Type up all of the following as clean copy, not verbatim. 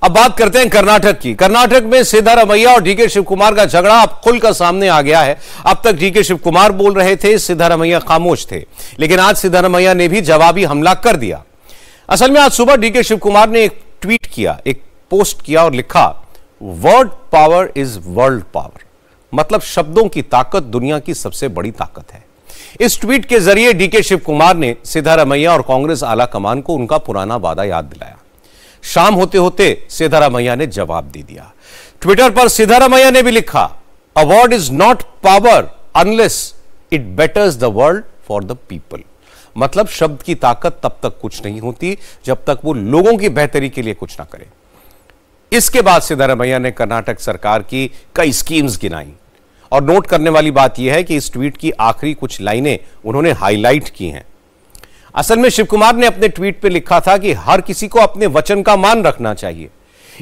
अब बात करते हैं कर्नाटक की। कर्नाटक में सिद्धारमैया और डीके शिवकुमार का झगड़ा अब खुलकर सामने आ गया है। अब तक डीके शिवकुमार बोल रहे थे, सिद्धारमैया खामोश थे, लेकिन आज सिद्धारमैया ने भी जवाबी हमला कर दिया। असल में आज सुबह डीके शिवकुमार ने एक ट्वीट किया, एक पोस्ट किया और लिखा, word power is world power, मतलब शब्दों की ताकत दुनिया की सबसे बड़ी ताकत है। इस ट्वीट के जरिए डीके शिवकुमार ने सिद्धारमैया और कांग्रेस आला कमान को उनका पुराना वादा याद दिलाया। शाम होते होते सिद्धारमैया ने जवाब दे दिया। ट्विटर पर सिद्धारमैया ने भी लिखा, a word is not power unless it बेटर्स the world for the people, मतलब शब्द की ताकत तब तक कुछ नहीं होती जब तक वो लोगों की बेहतरी के लिए कुछ ना करे। इसके बाद सिद्धारमैया ने कर्नाटक सरकार की कई स्कीम्स गिनाई और नोट करने वाली बात यह है कि इस ट्वीट की आखिरी कुछ लाइनें उन्होंने हाईलाइट की हैं। असल में शिवकुमार ने अपने ट्वीट पे लिखा था कि हर किसी को अपने वचन का मान रखना चाहिए।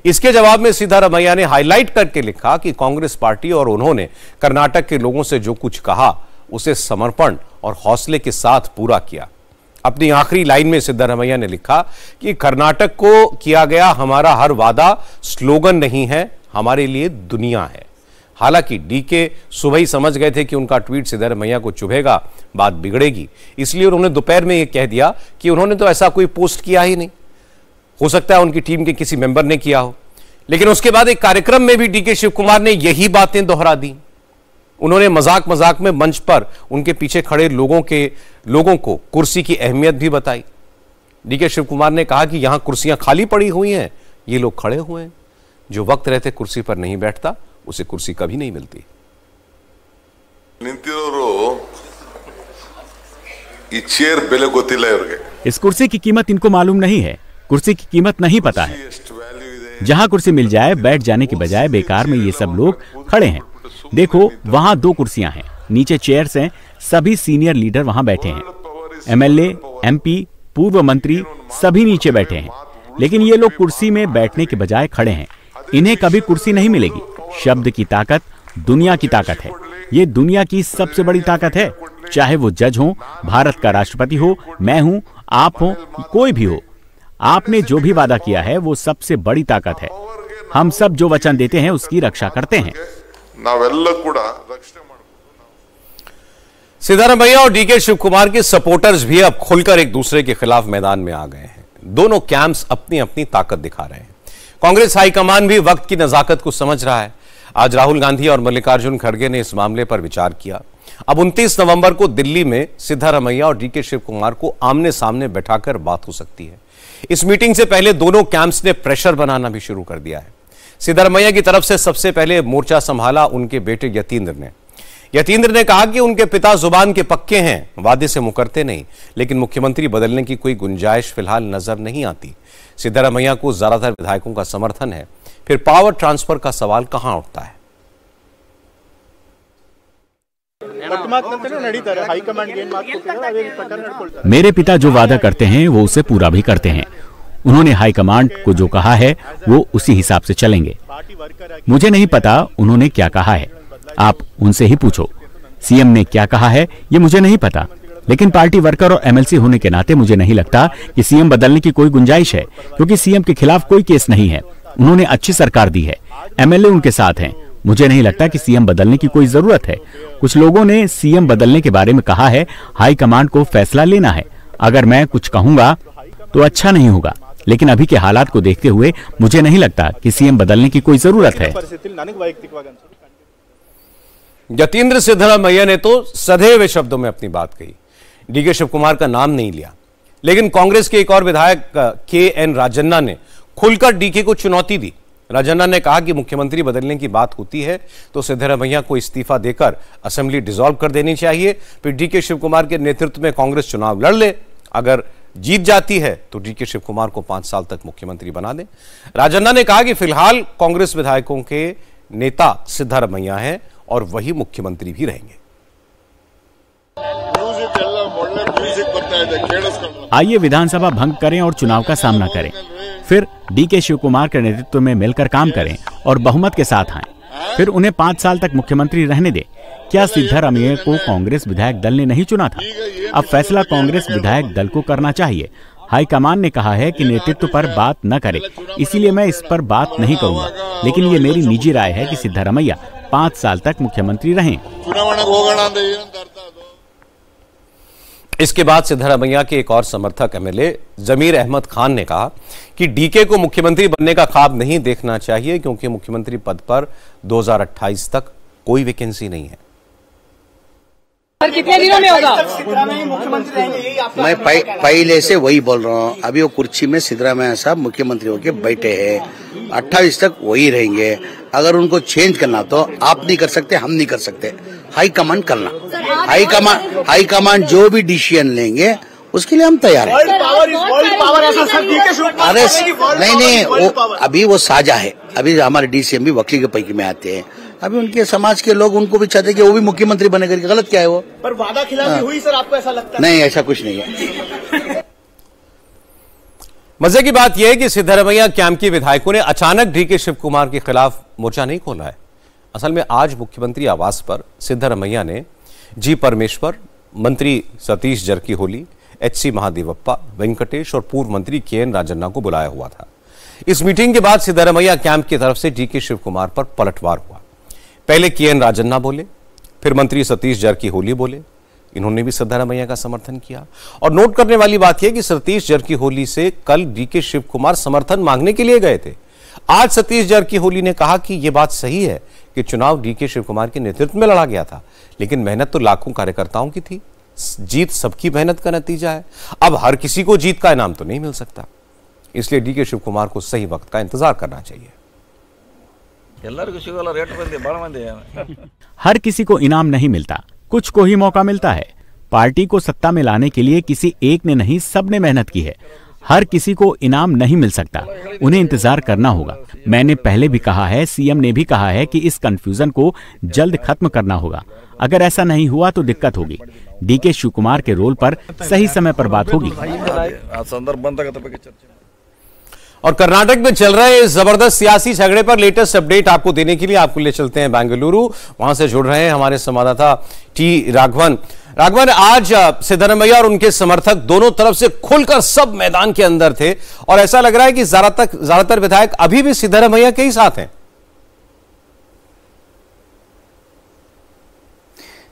इसके जवाब में सिद्धारमैया ने हाईलाइट करके लिखा कि कांग्रेस पार्टी और उन्होंने कर्नाटक के लोगों से जो कुछ कहा उसे समर्पण और हौसले के साथ पूरा किया। अपनी आखिरी लाइन में सिद्धारमैया ने लिखा कि कर्नाटक को किया गया हमारा हर वादा स्लोगन नहीं है, हमारे लिए दुनिया है। हालांकि डीके सुबह ही समझ गए थे कि उनका ट्वीट सिद्धारमैया को चुभेगा, बात बिगड़ेगी, इसलिए उन्होंने दोपहर में यह कह दिया कि उन्होंने तो ऐसा कोई पोस्ट किया ही नहीं, हो सकता है उनकी टीम के किसी मेंबर ने किया हो। लेकिन उसके बाद एक कार्यक्रम में भी डीके शिवकुमार ने यही बातें दोहरा दी। उन्होंने मजाक मजाक में मंच पर उनके पीछे खड़े लोगों को कुर्सी की अहमियत भी बताई। डीके शिवकुमार ने कहा कि यहां कुर्सियां खाली पड़ी हुई हैं, ये लोग खड़े हुए हैं, जो वक्त रहते कुर्सी पर नहीं बैठता उसे कुर्सी कभी नहीं मिलती। इस कुर्सी की कीमत इनको मालूम नहीं है, कुर्सी की कीमत नहीं पता है। जहां कुर्सी मिल जाए बैठ जाने के बजाय बेकार में ये सब लोग खड़े हैं। देखो वहां 2 कुर्सियां हैं, नीचे चेयर्स हैं, सभी सीनियर लीडर वहां बैठे हैं, एमएलए, एमपी, पूर्व मंत्री सभी नीचे बैठे हैं, लेकिन ये लोग कुर्सी में बैठने के बजाय खड़े हैं। इन्हें कभी कुर्सी नहीं मिलेगी। शब्द की ताकत दुनिया की ताकत है, ये दुनिया की सबसे बड़ी ताकत है। चाहे वो जज हो, भारत का राष्ट्रपति हो, मैं हूं, आप हो, कोई भी हो, आपने जो भी वादा किया है वो सबसे बड़ी ताकत है। हम सब जो वचन देते हैं उसकी रक्षा करते हैं। सिद्धारमैया और डीके शिवकुमार के सपोर्टर्स भी अब खुलकर एक दूसरे के खिलाफ मैदान में आ गए हैं। दोनों कैंप्स अपनी अपनी ताकत दिखा रहे हैं। कांग्रेस हाईकमान भी वक्त की नजाकत को समझ रहा है। आज राहुल गांधी और मल्लिकार्जुन खड़गे ने इस मामले पर विचार किया। अब 29 नवंबर को दिल्ली में सिद्धारमैया और डीके शिवकुमार को आमने सामने बैठाकर बात हो सकती है। इस मीटिंग से पहले दोनों कैंप्स ने प्रेशर बनाना भी शुरू कर दिया है। सिद्धारमैया की तरफ से सबसे पहले मोर्चा संभाला उनके बेटे यतींद्र ने। यतींद्र ने कहा कि उनके पिता जुबान के पक्के हैं, वादे से मुकरते नहीं, लेकिन मुख्यमंत्री बदलने की कोई गुंजाइश फिलहाल नजर नहीं आती। सिद्धारमैया को ज्यादातर विधायकों का समर्थन है, फिर पावर ट्रांसफर का सवाल कहां उठता है? मेरे पिता जो वादा करते हैं वो उसे पूरा भी करते हैं। उन्होंने हाईकमांड को जो कहा है वो उसी हिसाब से चलेंगे। मुझे नहीं पता उन्होंने क्या कहा है, आप उनसे ही पूछो। सीएम ने क्या कहा है ये मुझे नहीं पता, लेकिन पार्टी वर्कर और एमएलसी होने के नाते मुझे नहीं लगता कि सीएम बदलने की कोई गुंजाइश है, क्योंकि सीएम के खिलाफ कोई केस नहीं है। उन्होंने अच्छी सरकार दी है, एमएलए उनके साथ हैं। मुझे नहीं लगता कि सीएम बदलने की कोई जरूरत है। कुछ लोगों ने सीएम बदलने के बारे में कहा है, हाईकमांड को फैसला लेना है। अगर मैं कुछ कहूंगा तो अच्छा नहीं होगा, लेकिन अभी के हालात को देखते हुए मुझे नहीं लगता कि सीएम बदलने की कोई जरूरत है। यतींद्र सिद्धारमैया ने तो सधे शब्दों में अपनी बात कही, डीके शिवकुमार का नाम नहीं लिया। लेकिन कांग्रेस के एक और विधायक के.एन. राजन्ना ने खुलकर डीके को चुनौती दी। राजन्ना ने कहा कि मुख्यमंत्री बदलने की बात होती है तो सिद्धारमैया को इस्तीफा देकर असेंबली डिसॉल्व कर देनी चाहिए, फिर डीके शिवकुमार के नेतृत्व में कांग्रेस चुनाव लड़ ले। अगर जीत जाती है तो डीके शिवकुमार को 5 साल तक मुख्यमंत्री बना दे। राजन्ना ने कहा कि फिलहाल कांग्रेस विधायकों के नेता सिद्धारमैया हैं और वही मुख्यमंत्री भी रहेंगे। आइए विधानसभा भंग करें और चुनाव का सामना करें, फिर डीके शिवकुमार के नेतृत्व में मिलकर काम करें और बहुमत के साथ आएं, फिर उन्हें 5 साल तक मुख्यमंत्री रहने दें। क्या सिद्धारमैया को कांग्रेस विधायक दल ने नहीं चुना था? अब फैसला कांग्रेस विधायक दल को करना चाहिए। हाईकमान ने कहा है कि नेतृत्व पर बात न करे, इसीलिए मैं इस पर बात नहीं करूंगा। लेकिन ये मेरी निजी राय है कि सिद्धरामैया 5 साल तक मुख्यमंत्री रहें। इसके बाद सिद्धरामैया के एक और समर्थक एमएलए जमीर अहमद खान ने कहा कि डीके को मुख्यमंत्री बनने का ख्वाब नहीं देखना चाहिए, क्योंकि मुख्यमंत्री पद पर 2028 तक कोई वैकेंसी नहीं है। कितने दिनों में होगा मुख्यमंत्री रहेंगे? मैं पहले से वही बोल रहा हूँ। अभी वो कुर्सी में सिद्धरामैया साहब मुख्यमंत्री होके बैठे हैं, 28 तक वही रहेंगे। अगर उनको चेंज करना तो आप नहीं कर सकते, हम नहीं कर सकते, हाईकमान करना। हाईकमान जो भी डिसीजन लेंगे उसके लिए हम तैयार हैं। अरे नहीं, वो अभी वो साझा है। अभी हमारे डीसीएम भी वकील के पैकी में आते हैं। अभी उनके समाज के लोग उनको भी चाहते हैं कि वो भी मुख्यमंत्री बने करके। गलत क्या है वो? पर वादा खिलाफी हुई सर, आपको ऐसा लगता है? नहीं, ऐसा कुछ नहीं है। मजे की बात यह है कि सिद्धरामैया कैंप के विधायकों ने अचानक डीके शिव कुमार के खिलाफ मोर्चा नहीं खोला है। असल में आज मुख्यमंत्री आवास पर सिद्धरामैया ने जी परमेश्वर, मंत्री सतीश जरकीहोली, एचसी महादेवप्पा, वेंकटेश और पूर्व मंत्री केएन राजन्ना को बुलाया हुआ था। इस मीटिंग के बाद सिद्धरामैया कैंप की तरफ से डीके शिव कुमार पर पलटवार हुआ। पहले केएन राजन्ना बोले, फिर मंत्री सतीश जरकीहोली बोले। इन्होंने भी सिद्धरामैया का समर्थन किया। और नोट करने वाली बात यह कि सतीश जरकीहोली से कल डीके शिव कुमार समर्थन मांगने के लिए गए थे। आज सतीश जरकीहोली ने कहा कि यह बात सही है कि चुनाव डीके शिव कुमार के नेतृत्व में लड़ा गया था, लेकिन मेहनत तो लाखों कार्यकर्ताओं की थी। जीत सबकी मेहनत का नतीजा है। अब हर किसी को जीत का इनाम तो नहीं मिल सकता, इसलिए डीके शिव कुमार को सही वक्त का इंतजार करना चाहिए। हर किसी को इनाम नहीं मिलता, कुछ को ही मौका मिलता है। पार्टी को सत्ता में लाने के लिए किसी एक ने नहीं, सबने मेहनत की है। हर किसी को इनाम नहीं मिल सकता, उन्हें इंतजार करना होगा। मैंने पहले भी कहा है, सीएम ने भी कहा है कि इस कंफ्यूजन को जल्द खत्म करना होगा। अगर ऐसा नहीं हुआ तो दिक्कत होगी। डीके शिव कुमार के रोल पर सही समय पर बात होगी। और कर्नाटक में चल रहे इस जबरदस्त सियासी झगड़े पर लेटेस्ट अपडेट आपको देने के लिए आपको ले चलते हैं बेंगलुरु। वहां से जुड़ रहे हैं हमारे संवाददाता टी राघवन। राघवन, आज सिद्धरामैया और उनके समर्थक दोनों तरफ से खुलकर सब मैदान के अंदर थे और ऐसा लग रहा है कि ज्यादातर विधायक अभी भी सिद्धरामैया के ही साथ हैं।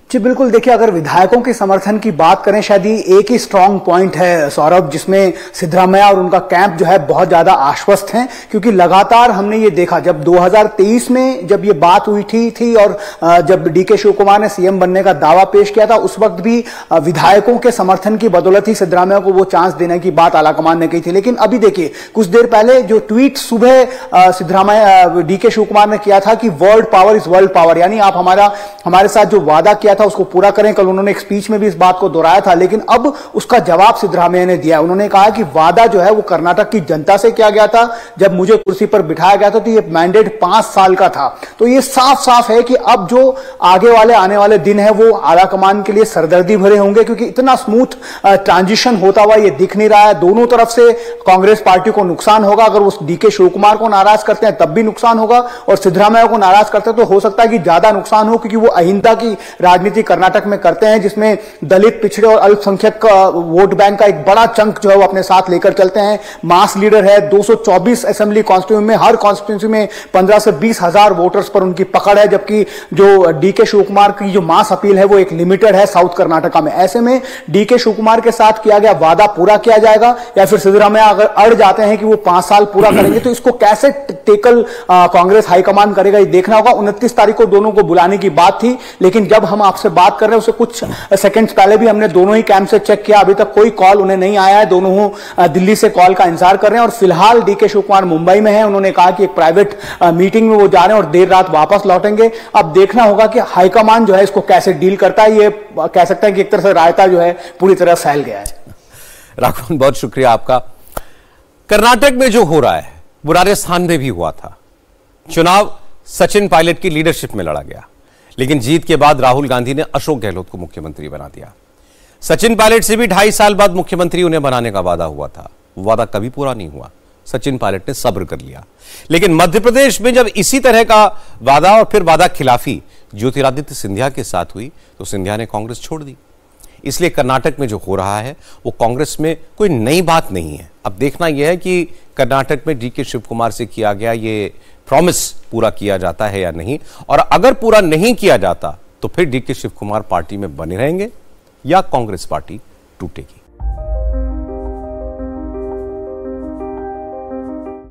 जी बिल्कुल, देखिए अगर विधायकों के समर्थन की बात करें, शायद ये एक ही स्ट्रांग पॉइंट है सौरभ, जिसमें सिद्धरामैया और उनका कैंप जो है बहुत ज्यादा आश्वस्त हैं। क्योंकि लगातार हमने ये देखा, जब 2023 में जब ये बात हुई थी और जब डीके शिव कुमार ने सीएम बनने का दावा पेश किया था, उस वक्त भी विधायकों के समर्थन की बदौलत ही सिद्धरामैया को वो चांस देने की बात आलाकमान ने कही थी। लेकिन अभी देखिए, कुछ देर पहले जो ट्वीट सुबह सिद्धरामैया डीके शिव कुमार ने किया था कि world power is world power, यानी आप हमारे साथ जो वादा किया था उसको पूरा करें। कल उन्होंने एक स्पीच में भी इस बात को दोहराया था, लेकिन अब उसका जवाब सिद्धरामैया ने दिया। उन्होंने कहा कि वादा जो है वो कर्नाटक की जनता से किया गया था। जब मुझे कुर्सी पर बिठाया गया था तो ये मैंडेट 5 साल का था। तो ये साफ साफ है कि अब जो आने वाले दिन है वो आला कमान के लिए सरदर्दी भरे होंगे, क्योंकि इतना स्मूथ ट्रांजिशन होता हुआ ये दिख नहीं रहा है। दोनों तरफ से कांग्रेस पार्टी को नुकसान होगा। अगर वो डीके शिव कुमार को नाराज करते हैं तब भी नुकसान होगा, और सिद्धरामैया को नाराज करते हैं तो हो सकता है कि ज्यादा नुकसान हो, क्योंकि वो अहिंसा की राजनीति कर्नाटक में करते हैं, जिसमें दलित, पिछड़े और अल्पसंख्यक वोट बैंक का एक बड़ा चंक जो है वो अपने साथ लेकर चलते हैं। मास लीडर है, 224 असेंबली कॉन्स्टिट्यूएंसी में, हर कॉन्स्टिट्यूएंसी में 15 से 20 हजार वोटर्स पर उनकी पकड़ है, जबकि जो डीके शिव कुमार की जो मास अपील है वो एक लिमिटेड है साउथ कर्नाटका में। ऐसे में डीके शिव कुमार के साथ किया गया वादा पूरा किया जाएगा, या फिर सिद्धरामैया अगर अड़ जाते हैं कि वो 5 साल पूरा करेंगे तो इसको कैसे टेकल कांग्रेस हाईकमान करेगा, ये देखना होगा। 29 तारीख को दोनों को बुलाने की बात थी, लेकिन जब हम आपसे बात कर रहे हैं उससे कुछ सेकंड्स पहले भी हमने दोनों ही कैंप से चेक किया, अभी तक कोई कॉल उन्हें नहीं आया है। दोनों दिल्ली से कॉल का इंतजार कर रहे हैं और फिलहाल डीके शिव कुमार मुंबई में है। उन्होंने कहा कि एक प्राइवेट मीटिंग में वो जा रहे हैं और देर रात वापस लौटेंगे। अब देखना होगा कि हाईकमान जो है इसको कैसे डील करता है। ये कह सकते हैं कि एक तरह से रायता जो है पूरी तरह फैल गया है। राघवन, बहुत शुक्रिया आपका। कर्नाटक में जो हो रहा है वो राजस्थान में भी हुआ था। चुनाव सचिन पायलट की लीडरशिप में लड़ा गया, लेकिन जीत के बाद राहुल गांधी ने अशोक गहलोत को मुख्यमंत्री बना दिया। सचिन पायलट से भी 2.5 साल बाद मुख्यमंत्री उन्हें बनाने का वादा हुआ था, वो वादा कभी पूरा नहीं हुआ। सचिन पायलट ने सब्र कर लिया। लेकिन मध्य प्रदेश में जब इसी तरह का वादा और फिर वादा खिलाफी ज्योतिरादित्य सिंधिया के साथ हुई तो सिंधिया ने कांग्रेस छोड़ दी। इसलिए कर्नाटक में जो हो रहा है वो कांग्रेस में कोई नई बात नहीं है। अब देखना यह है कि कर्नाटक में डीके शिव कुमार से किया गया ये प्रॉमिस पूरा किया जाता है या नहीं, और अगर पूरा नहीं किया जाता तो फिर डीके शिव कुमार पार्टी में बने रहेंगे या कांग्रेस पार्टी टूटेगी।